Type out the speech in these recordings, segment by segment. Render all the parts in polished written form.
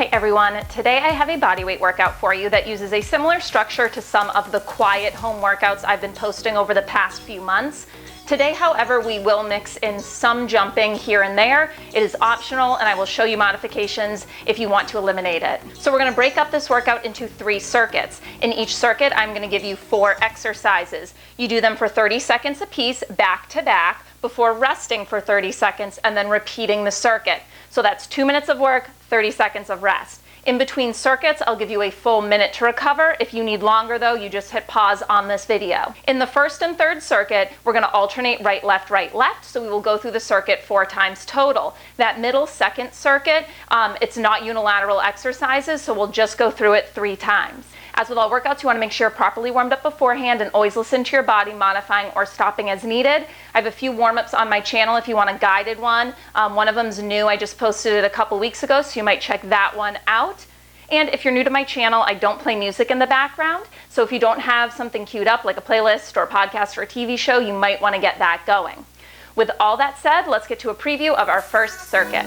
Hey everyone, today I have a bodyweight workout for you that uses a similar structure to some of the quiet home workouts I've been posting over the past few months. Today, however, we will mix in some jumping here and there. It is optional and I will show you modifications if you want to eliminate it. So we're gonna break up this workout into 3 circuits. In each circuit, I'm gonna give you 4 exercises. You do them for 30 seconds apiece, back to back, before resting for 30 seconds and then repeating the circuit. So that's 2 minutes of work, 30 seconds of rest. In between circuits, I'll give you a full minute to recover. If you need longer though, you just hit pause on this video. In the first and third circuit, we're gonna alternate right, left, so we will go through the circuit 4 times total. That middle second circuit, it's not unilateral exercises, so we'll just go through it 3 times. As with all workouts, you want to make sure you're properly warmed up beforehand and always listen to your body, modifying or stopping as needed. I have a few warm-ups on my channel if you want a guided one. One of them's new. I just posted it a couple weeks ago, so you might check that one out. And if you're new to my channel, I don't play music in the background. So if you don't have something queued up like a playlist or a podcast or a TV show, you might want to get that going. With all that said, let's get to a preview of our first circuit.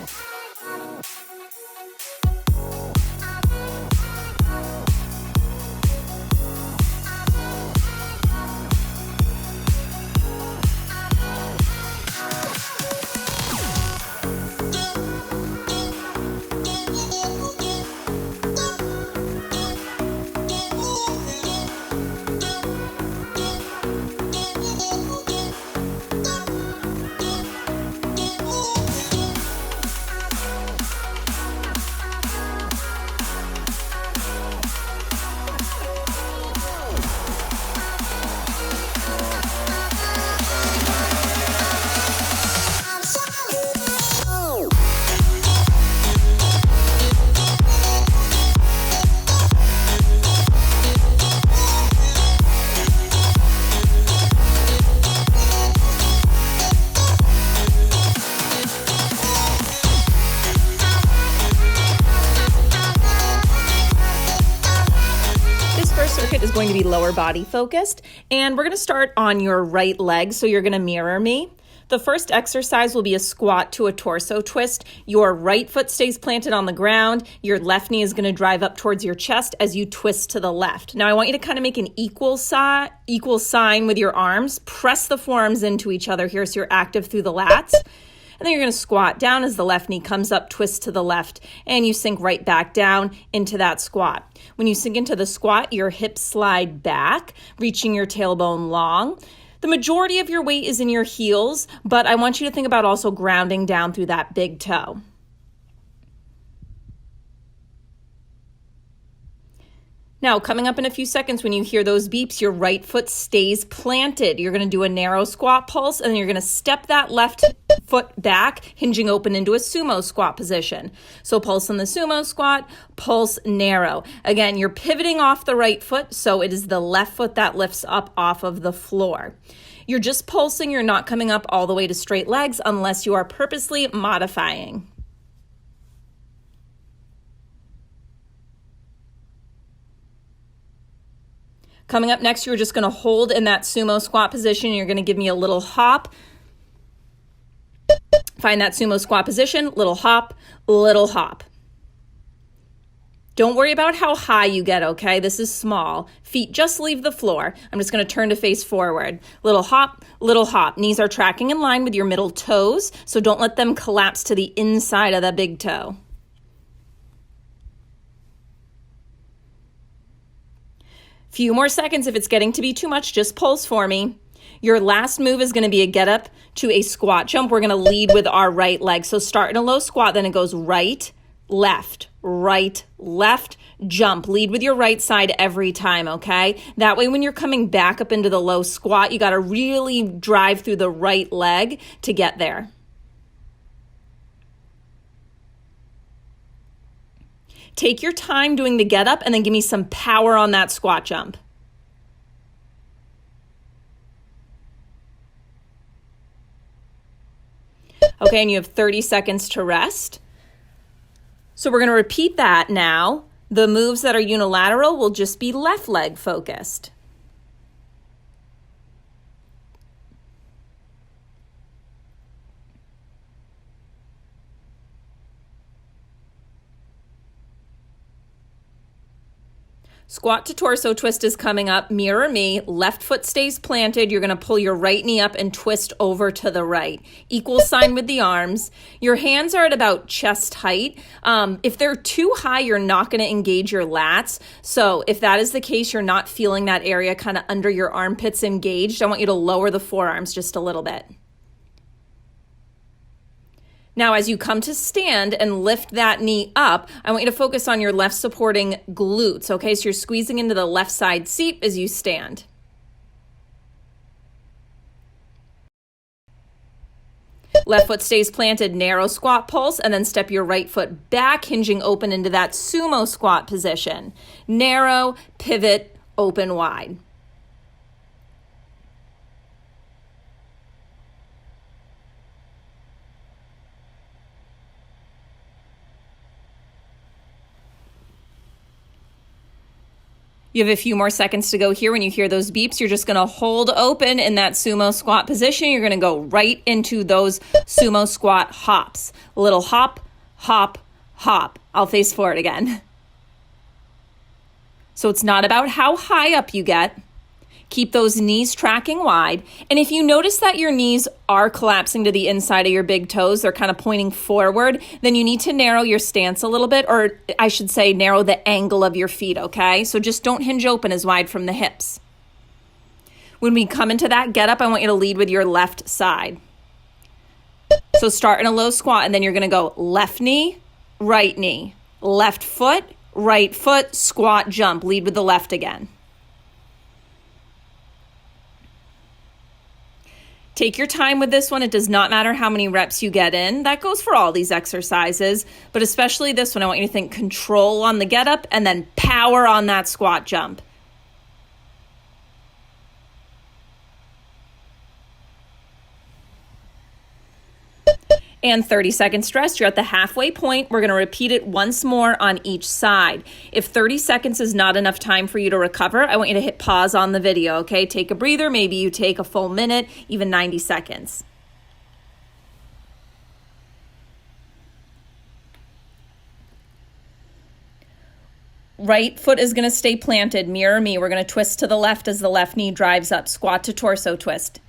Circuit is going to be lower body focused, and we're going to start on your right leg, so you're going to mirror me. The first exercise will be a squat to a torso twist. Your right foot stays planted on the ground. Your left knee is going to drive up towards your chest as you twist to the left. Now I want you to kind of make an equal sign with your arms. Press the forearms into each other here so you're active through the lats. And then you're going to squat down as the left knee comes up, twist to the left, and you sink right back down into that squat. When you sink into the squat, your hips slide back, reaching your tailbone long. The majority of your weight is in your heels, but I want you to think about also grounding down through that big toe. Now, coming up in a few seconds, when you hear those beeps, your right foot stays planted. You're going to do a narrow squat pulse, and then you're going to step that left foot back, hinging open into a sumo squat position. So pulse in the sumo squat, pulse narrow. Again, you're pivoting off the right foot, so it is the left foot that lifts up off of the floor. You're just pulsing. You're not coming up all the way to straight legs unless you are purposely modifying. Coming up next, you're just going to hold in that sumo squat position. You're going to give me a little hop. Find that sumo squat position, little hop, little hop. Don't worry about how high you get, okay? This is small. Feet just leave the floor. I'm just going to turn to face forward. Little hop, little hop. Knees are tracking in line with your middle toes, so don't let them collapse to the inside of the big toe. Few more seconds. If it's getting to be too much, just pulse for me. Your last move is going to be a get up to a squat jump. We're going to lead with our right leg. So start in a low squat, then it goes right, left, jump. Lead with your right side every time, okay? That way when you're coming back up into the low squat, you got to really drive through the right leg to get there. Take your time doing the get up and then give me some power on that squat jump. Okay, and you have 30 seconds to rest. So we're going to repeat that now. The moves that are unilateral will just be left leg focused. Squat to torso twist is coming up. Mirror me. Left foot stays planted. You're going to pull your right knee up and twist over to the right. Equal sign with the arms. Your hands are at about chest height. If they're too high, you're not going to engage your lats. So if that is the case, you're not feeling that area kind of under your armpits engaged, I want you to lower the forearms just a little bit. Now, as you come to stand and lift that knee up, I want you to focus on your left supporting glutes, okay? So you're squeezing into the left side seat as you stand. Left foot stays planted, narrow squat pulse, and then step your right foot back, hinging open into that sumo squat position. Narrow, pivot, open wide. You have a few more seconds to go here. When you hear those beeps, you're just going to hold open in that sumo squat position. You're going to go right into those sumo squat hops. A little hop, hop, hop. I'll face forward again. So it's not about how high up you get. Keep those knees tracking wide. And if you notice that your knees are collapsing to the inside of your big toes, they're kind of pointing forward, then you need to narrow your stance a little bit, or I should say narrow the angle of your feet, okay? So just don't hinge open as wide from the hips. When we come into that get up, I want you to lead with your left side. So start in a low squat, and then you're gonna go left knee, left foot, right foot, squat, jump. Lead with the left again. Take your time with this one. It does not matter how many reps you get in. That goes for all these exercises, but especially this one, I want you to think control on the get up and then power on that squat jump. And 30 seconds rest. You're at the halfway point. We're going to repeat it once more on each side. If 30 seconds is not enough time for you to recover, I want you to hit pause on the video, okay? Take a breather. Maybe you take a full minute, even 90 seconds. Right foot is going to stay planted. Mirror me. We're going to twist to the left as the left knee drives up. Squat to torso twist.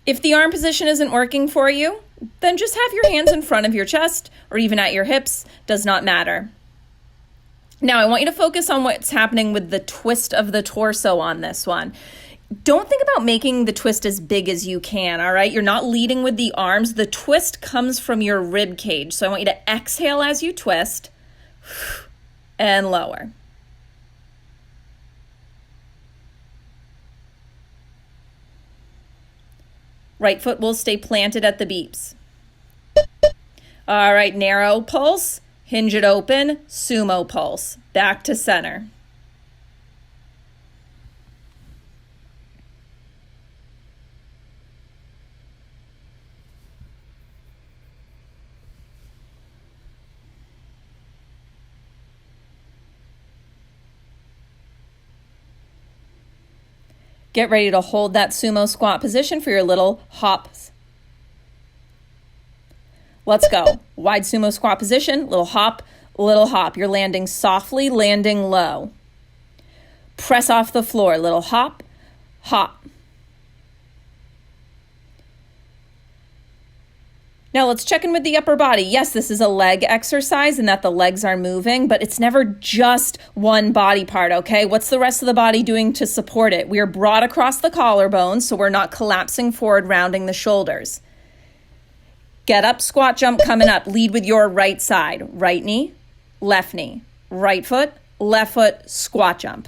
If the arm position isn't working for you, then just have your hands in front of your chest or even at your hips. Does not matter. Now, I want you to focus on what's happening with the twist of the torso on this one. Don't think about making the twist as big as you can, all right? You're not leading with the arms. The twist comes from your rib cage. So I want you to exhale as you twist and lower. Right foot will stay planted at the beeps. All right, narrow pulse, hinge it open, sumo pulse, back to center. Get ready to hold that sumo squat position for your little hops. Let's go. Wide sumo squat position, little hop, little hop. You're landing softly, landing low. Press off the floor, little hop, hop. Now let's check in with the upper body. Yes, this is a leg exercise and that the legs are moving, but it's never just one body part, okay? What's the rest of the body doing to support it? We are broad across the collarbones, so we're not collapsing forward, rounding the shoulders. Get up, squat, jump coming up. Lead with your right side. Right knee, right foot, left foot, squat jump.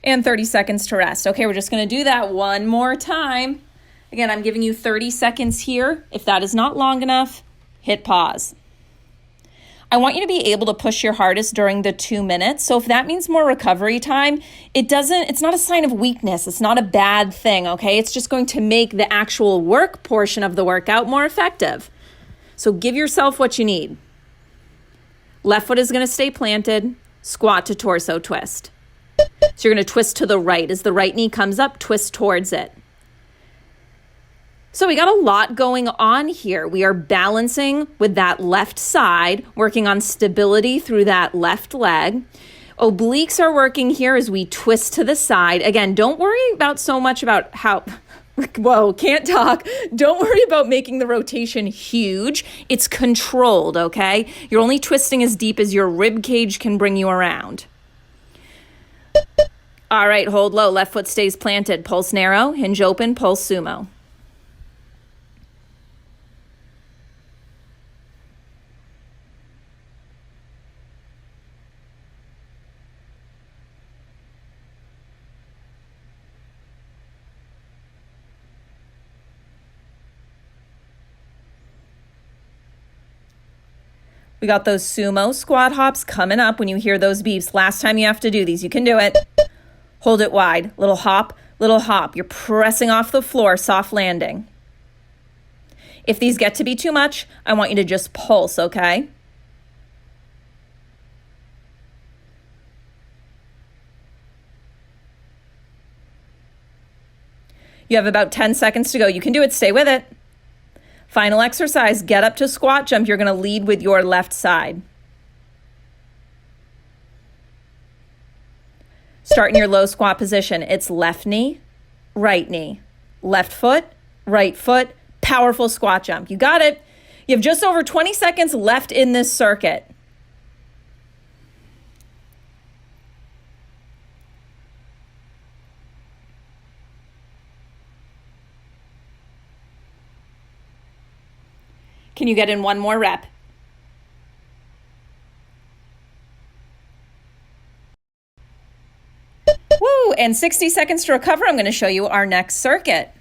And 30 seconds to rest. Okay, we're just going to do that one more time. Again, I'm giving you 30 seconds here. If that is not long enough, hit pause. I want you to be able to push your hardest during the 2 minutes. So if that means more recovery time, it's not a sign of weakness. It's not a bad thing, okay? It's just going to make the actual work portion of the workout more effective. So give yourself what you need. Left foot is going to stay planted, squat to torso twist. So you're going to twist to the right. As the right knee comes up, twist towards it. So we got a lot going on here. We are balancing with that left side, working on stability through that left leg. Obliques are working here as we twist to the side. Again, don't worry about so much about how, whoa, can't talk. Don't worry about making the rotation huge. It's controlled, okay? You're only twisting as deep as your rib cage can bring you around. All right, hold low. Left foot stays planted. Pulse narrow, hinge open, pulse sumo. We got those sumo squat hops coming up when you hear those beeps. Last time you have to do these. You can do it. Hold it wide. Little hop, little hop. You're pressing off the floor, soft landing. If these get to be too much, I want you to just pulse, okay? You have about 10 seconds to go. You can do it. Stay with it. Final exercise, get up to squat jump. You're going to lead with your left side. Start in your low squat position. It's left knee, left foot, right foot, powerful squat jump. You got it. You have just over 20 seconds left in this circuit. Can you get in one more rep? Woo! And 60 seconds to recover. I'm going to show you our next circuit.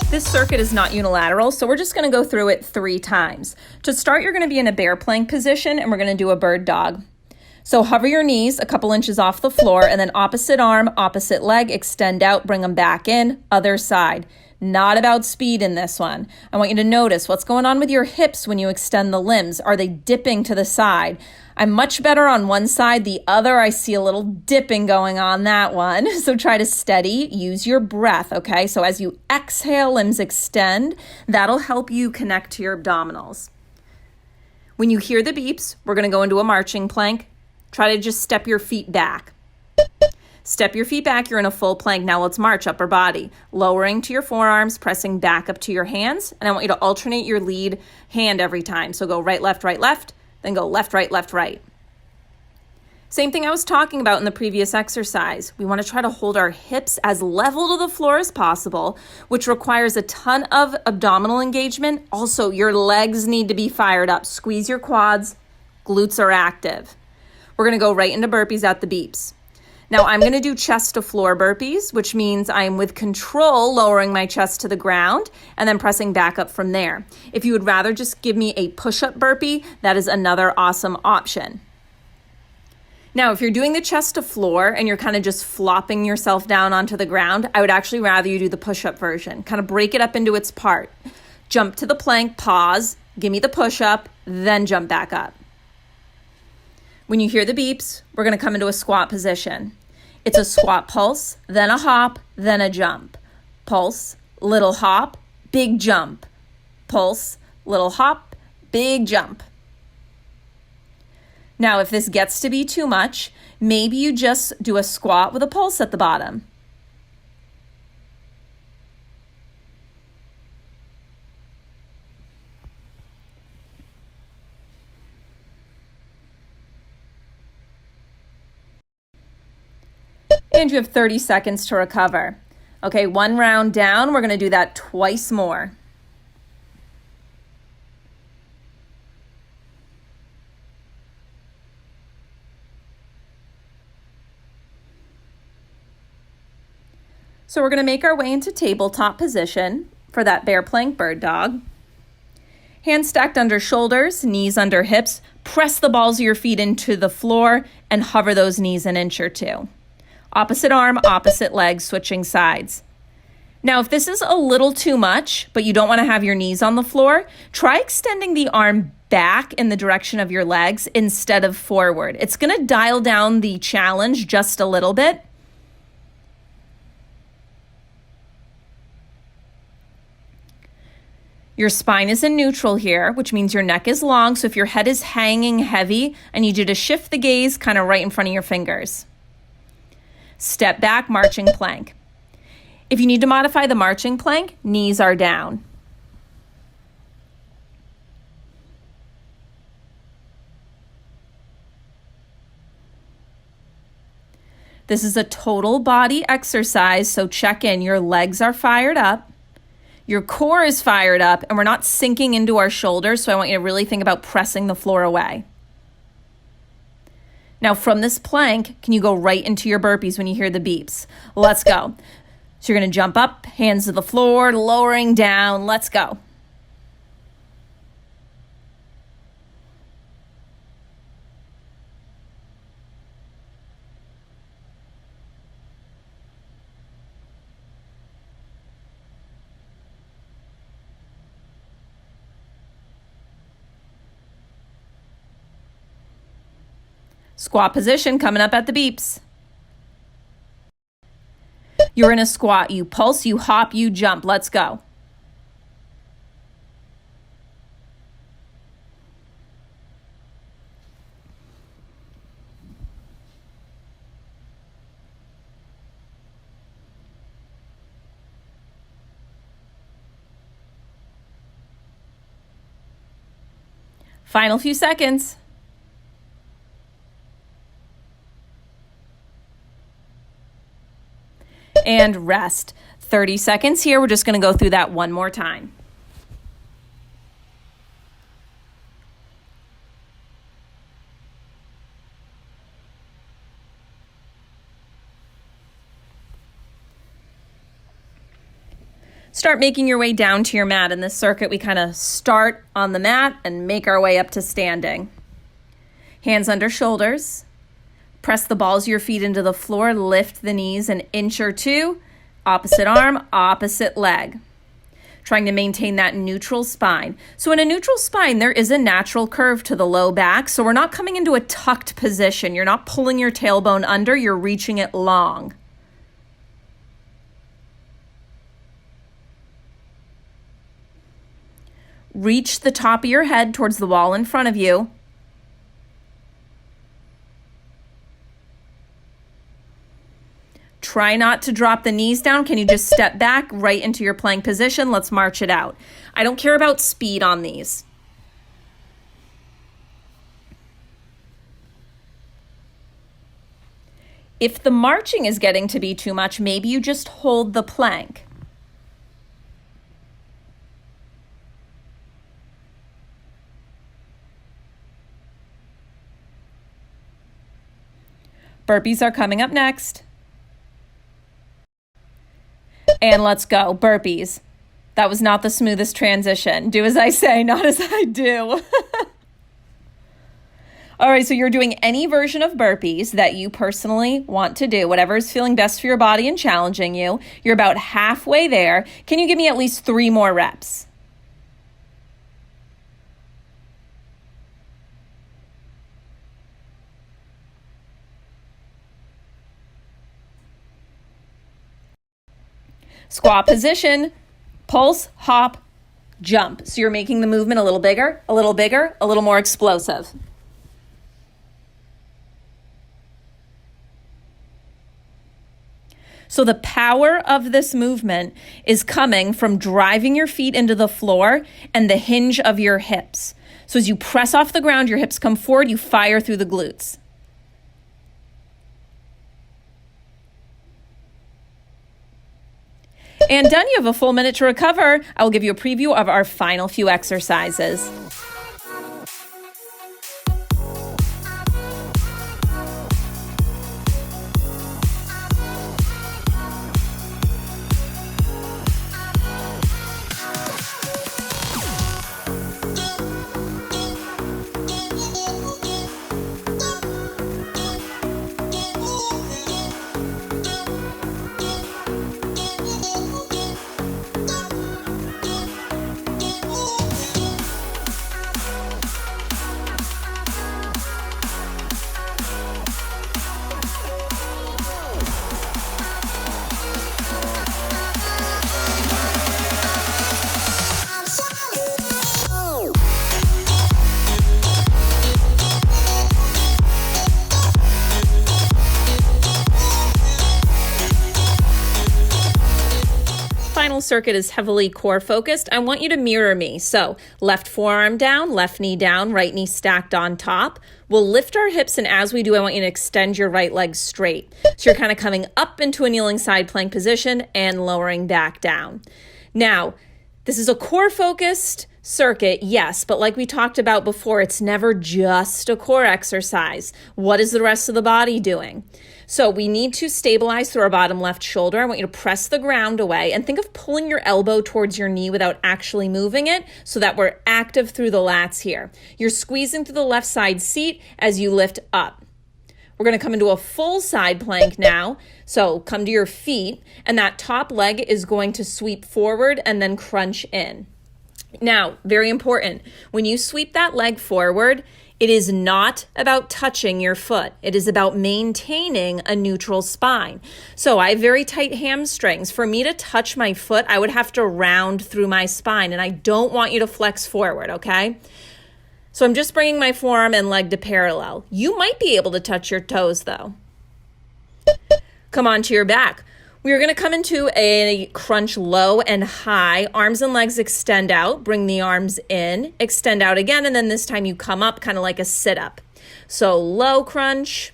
This circuit is not unilateral, so we're just going to go through it 3 times. To start, you're going to be in a bear plank position, and we're going to do a bird dog. So hover your knees a couple inches off the floor, and then opposite arm, opposite leg, extend out, bring them back in, other side. Not about speed in this one. I want you to notice what's going on with your hips when you extend the limbs. Are they dipping to the side? I'm much better on one side. The other, I see a little dipping going on that one. So try to steady, use your breath, okay? So as you exhale, limbs extend. That'll help you connect to your abdominals. When you hear the beeps, we're gonna go into a marching plank. Try to just step your feet back. Step your feet back, you're in a full plank. Now let's march upper body. Lowering to your forearms, pressing back up to your hands. And I want you to alternate your lead hand every time. So go right, left, then go left, right. Same thing I was talking about in the previous exercise. We want to try to hold our hips as level to the floor as possible, which requires a ton of abdominal engagement. Also, your legs need to be fired up. Squeeze your quads, glutes are active. We're going to go right into burpees at the beeps. Now I'm going to do chest to floor burpees, which means I'm with control lowering my chest to the ground and then pressing back up from there. If you would rather just give me a push-up burpee, that is another awesome option. Now, if you're doing the chest to floor and you're kind of just flopping yourself down onto the ground, I would actually rather you do the push-up version. Kind of break it up into its part. Jump to the plank, pause, give me the push-up, then jump back up. When you hear the beeps, we're going to come into a squat position. It's a squat pulse, then a hop, then a jump. Pulse, little hop, big jump. Pulse, little hop, big jump. Now, if this gets to be too much, maybe you just do a squat with a pulse at the bottom. And you have 30 seconds to recover. Okay, 1 round down. We're going to do that twice more. So we're going to make our way into tabletop position for that bear plank bird dog. Hands stacked under shoulders, knees under hips. Press the balls of your feet into the floor and hover those knees an inch or two. Opposite arm, opposite leg, switching sides. Now, if this is a little too much, but you don't want to have your knees on the floor, try extending the arm back in the direction of your legs instead of forward. It's going to dial down the challenge just a little bit. Your spine is in neutral here, which means your neck is long. So if your head is hanging heavy, I need you to shift the gaze kind of right in front of your fingers. Step back, marching plank. If you need to modify the marching plank, knees are down. This is a total body exercise, so check in. Your legs are fired up. Your core is fired up, and we're not sinking into our shoulders, so I want you to really think about pressing the floor away. Now from this plank, can you go right into your burpees when you hear the beeps? Let's go. So you're going to jump up, hands to the floor, lowering down. Let's go. Squat position coming up at the beeps. You're in a squat. You pulse, you hop, you jump. Let's go. Final few seconds. And rest. 30 seconds here. We're just going to go through that one more time. Start making your way down to your mat. In this circuit, we kind of start on the mat and make our way up to standing. Hands under shoulders. Press the balls of your feet into the floor, lift the knees an inch or two, opposite arm, opposite leg. Trying to maintain that neutral spine. So in a neutral spine, there is a natural curve to the low back, so we're not coming into a tucked position. You're not pulling your tailbone under, you're reaching it long. Reach the top of your head towards the wall in front of you. Try not to drop the knees down. Can you just step back right into your plank position? Let's march it out. I don't care about speed on these. If the marching is getting to be too much, maybe you just hold the plank. Burpees are coming up next. And let's go. Burpees. That was not the smoothest transition. Do as I say, not as I do. All right, so you're doing any version of burpees that you personally want to do, whatever is feeling best for your body and challenging you. You're about halfway there. Can you give me at least 3 more reps? Squat position, Pulse, hop, jump. So you're making the movement a little bigger, a little bigger, a little more explosive. So the power of this movement is coming from driving your feet into the floor and the hinge of your hips. So as you press off the ground, your hips come forward, you fire through the glutes. And done, you have a full minute to recover. I will give you a preview of our final few exercises. Final circuit is heavily core focused. I want you to mirror me. So left forearm down, left knee down, right knee stacked on top. We'll lift our hips, and as we do, I want you to extend your right leg straight. So you're kind of coming up into a kneeling side plank position and lowering back down. Now, this is a core focused circuit, yes, but like we talked about before, it's never just a core exercise. What is the rest of the body doing? So we need to stabilize through our bottom left shoulder. I want you to press the ground away and think of pulling your elbow towards your knee without actually moving it so that we're active through the lats here. You're squeezing through the left side seat as you lift up. We're going to come into a full side plank now. So come to your feet, and that top leg is going to sweep forward and then crunch in. Now, very important, when you sweep that leg forward, it is not about touching your foot. It is about maintaining a neutral spine. So I have very tight hamstrings. For me to touch my foot, I would have to round through my spine, and I don't want you to flex forward, okay? So I'm just bringing my forearm and leg to parallel. You might be able to touch your toes, though. Come onto your back. We're going to come into a crunch low and high. Arms and legs extend out. Bring the arms in. Extend out again. And then this time you come up kind of like a sit-up. So low crunch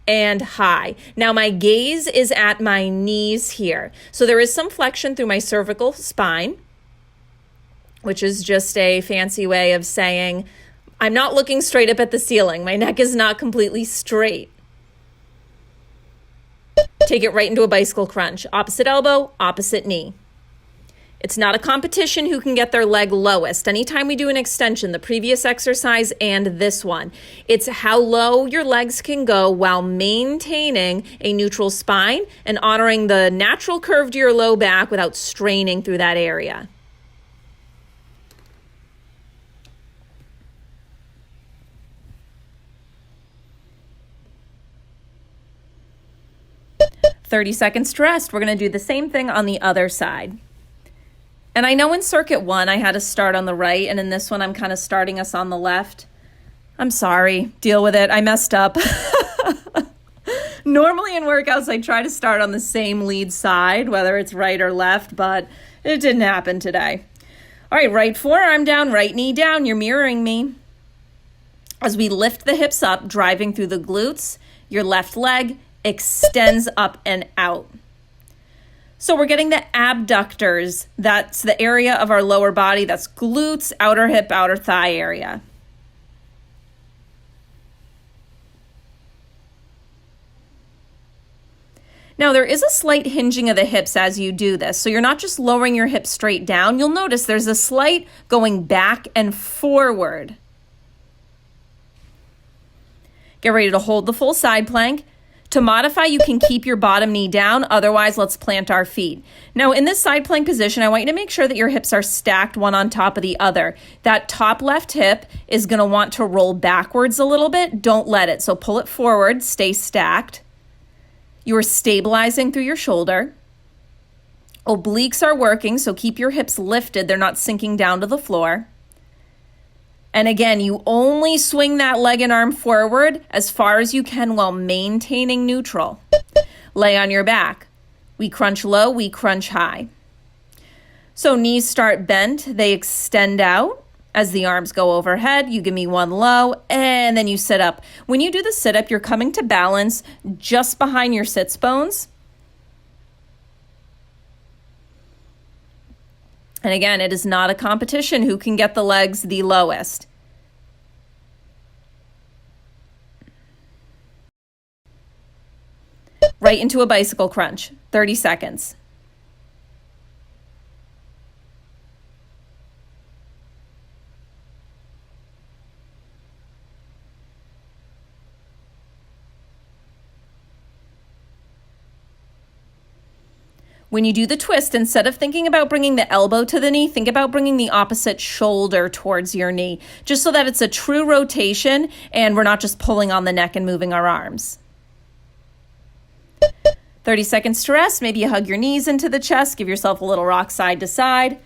and high. Now my gaze is at my knees here. So there is some flexion through my cervical spine, which is just a fancy way of saying I'm not looking straight up at the ceiling. My neck is not completely straight. Take it right into a bicycle crunch. Opposite elbow, opposite knee. It's not a competition who can get their leg lowest. Anytime we do an extension, the previous exercise and this one, it's how low your legs can go while maintaining a neutral spine and honoring the natural curve to your low back without straining through that area. "30 seconds to rest." We're going to do the same thing on the other side. And I know in circuit 1, I had to start on the right, and in this one, I'm kind of starting us on the left. I'm sorry. Deal with it. I messed up. Normally in workouts, I try to start on the same lead side, whether it's right or left, but it didn't happen today. All right, right forearm down, right knee down. You're mirroring me. As we lift the hips up, driving through the glutes, your left leg extends up and out. So we're getting the abductors. That's the area of our lower body. That's glutes, outer hip, outer thigh area. Now there is a slight hinging of the hips as you do this. So you're not just lowering your hips straight down. You'll notice there's a slight going back and forward. Get ready to hold the full side plank. To modify, you can keep your bottom knee down. Otherwise, let's plant our feet. Now, in this side plank position, I want you to make sure that your hips are stacked one on top of the other. That top left hip is going to want to roll backwards a little bit. Don't let it. So pull it forward. Stay stacked. You are stabilizing through your shoulder. Obliques are working, so keep your hips lifted. They're not sinking down to the floor. And again, you only swing that leg and arm forward as far as you can while maintaining neutral. Lay on your back. We crunch low, we crunch high. So knees start bent, they extend out as the arms go overhead. You give me one low, and then you sit up. When you do the sit up, you're coming to balance just behind your sits bones. And again, it is not a competition who can get the legs the lowest. Right into a bicycle crunch, 30 seconds. When you do the twist, instead of thinking about bringing the elbow to the knee, think about bringing the opposite shoulder towards your knee, just so that it's a true rotation and we're not just pulling on the neck and moving our arms. 30 seconds to rest. Maybe you hug your knees into the chest, give yourself a little rock side to side.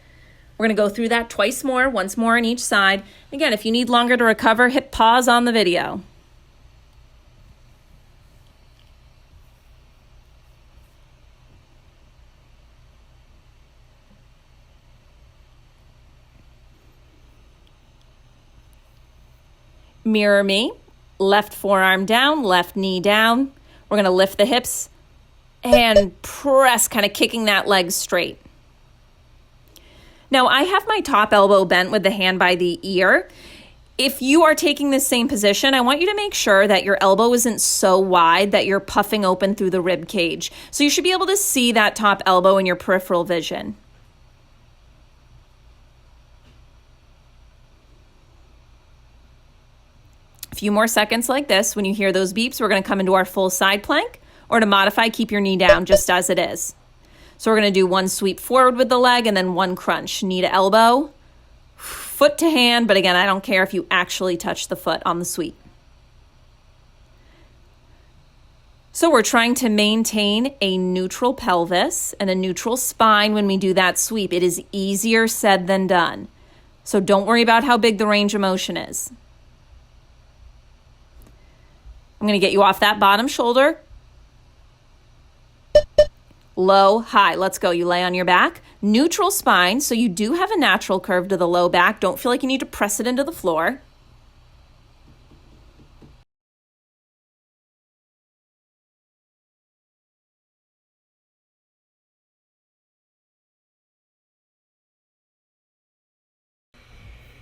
We're going to go through that twice more, once more on each side. Again, if you need longer to recover, hit pause on the video. Mirror me, left forearm down, left knee down. We're going to lift the hips and press, kind of kicking that leg straight. Now I have my top elbow bent with the hand by the ear. If you are taking the same position, I want you to make sure that your elbow isn't so wide that you're puffing open through the rib cage. So you should be able to see that top elbow in your peripheral vision. A few more seconds like this. When you hear those beeps, we're going to come into our full side plank, or to modify, keep your knee down just as it is. So we're going to do one sweep forward with the leg and then one crunch. Knee to elbow, foot to hand, but again, I don't care if you actually touch the foot on the sweep. So we're trying to maintain a neutral pelvis and a neutral spine when we do that sweep. It is easier said than done. So don't worry about how big the range of motion is. I'm going to get you off that bottom shoulder. Low, high. Let's go. You lay on your back. Neutral spine, so you do have a natural curve to the low back. Don't feel like you need to press it into the floor.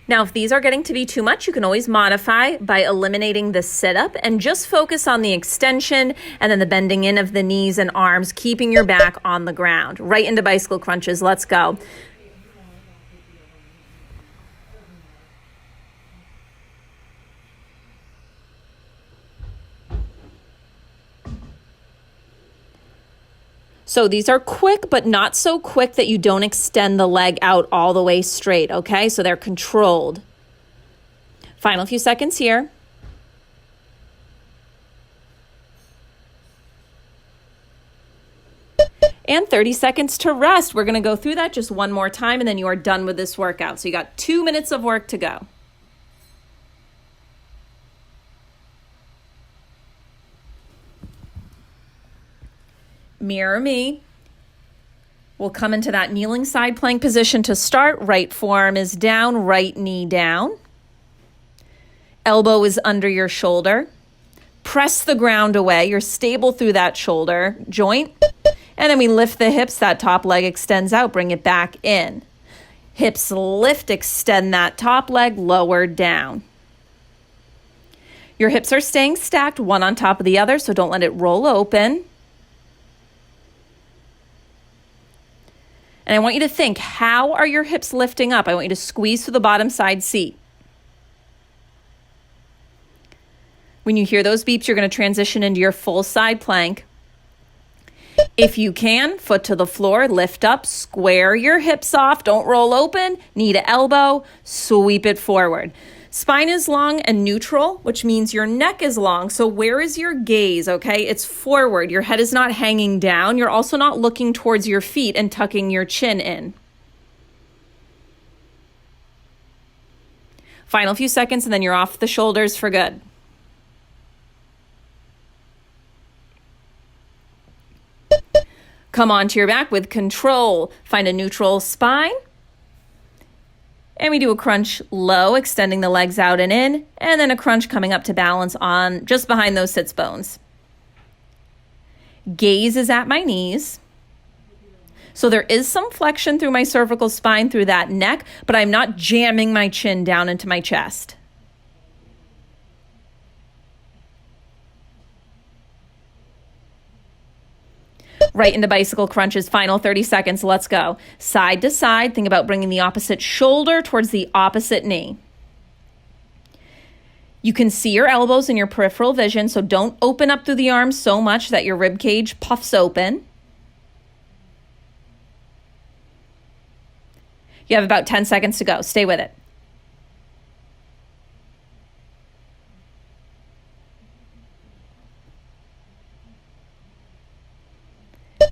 Now, if these are getting to be too much, you can always modify by eliminating the sit-up and just focus on the extension and then the bending in of the knees and arms, keeping your back on the ground. Right into bicycle crunches. Let's go. So these are quick, but not so quick that you don't extend the leg out all the way straight, okay? So they're controlled. Final few seconds here. And 30 seconds to rest. We're going to go through that just one more time, and then you are done with this workout. So you got 2 minutes of work to go. Mirror me. We'll come into that kneeling side plank position to start. Right forearm is down, right knee down. Elbow is under your shoulder. Press the ground away. You're stable through that shoulder joint. And then we lift the hips. That top leg extends out. Bring it back in. Hips lift, extend that top leg, lower down. Your hips are staying stacked, one on top of the other, so don't let it roll open. And I want you to think, how are your hips lifting up? I want you to squeeze through the bottom side seat. When you hear those beeps, you're going to transition into your full side plank. If you can, foot to the floor, lift up, square your hips off, don't roll open, knee to elbow, sweep it forward. Spine is long and neutral, which means your neck is long. So where is your gaze, okay? It's forward. Your head is not hanging down. You're also not looking towards your feet and tucking your chin in. Final few seconds, and then you're off the shoulders for good. Come onto your back with control. Find a neutral spine. And we do a crunch low, extending the legs out and in, and then a crunch coming up to balance on just behind those sits bones. Gaze is at my knees. So there is some flexion through my cervical spine through that neck, but I'm not jamming my chin down into my chest. Right into bicycle crunches, final 30 seconds, let's go. Side to side, think about bringing the opposite shoulder towards the opposite knee. You can see your elbows in your peripheral vision, so don't open up through the arms so much that your rib cage puffs open. You have about 10 seconds to go. Stay with it.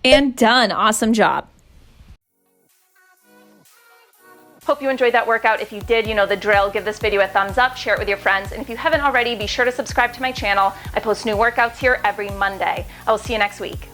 And done. Awesome job. Hope you enjoyed that workout. If you did, you know the drill. Give this video a thumbs up, share it with your friends, and if you haven't already, be sure to subscribe to my channel. I post new workouts here every Monday. I will see you next week.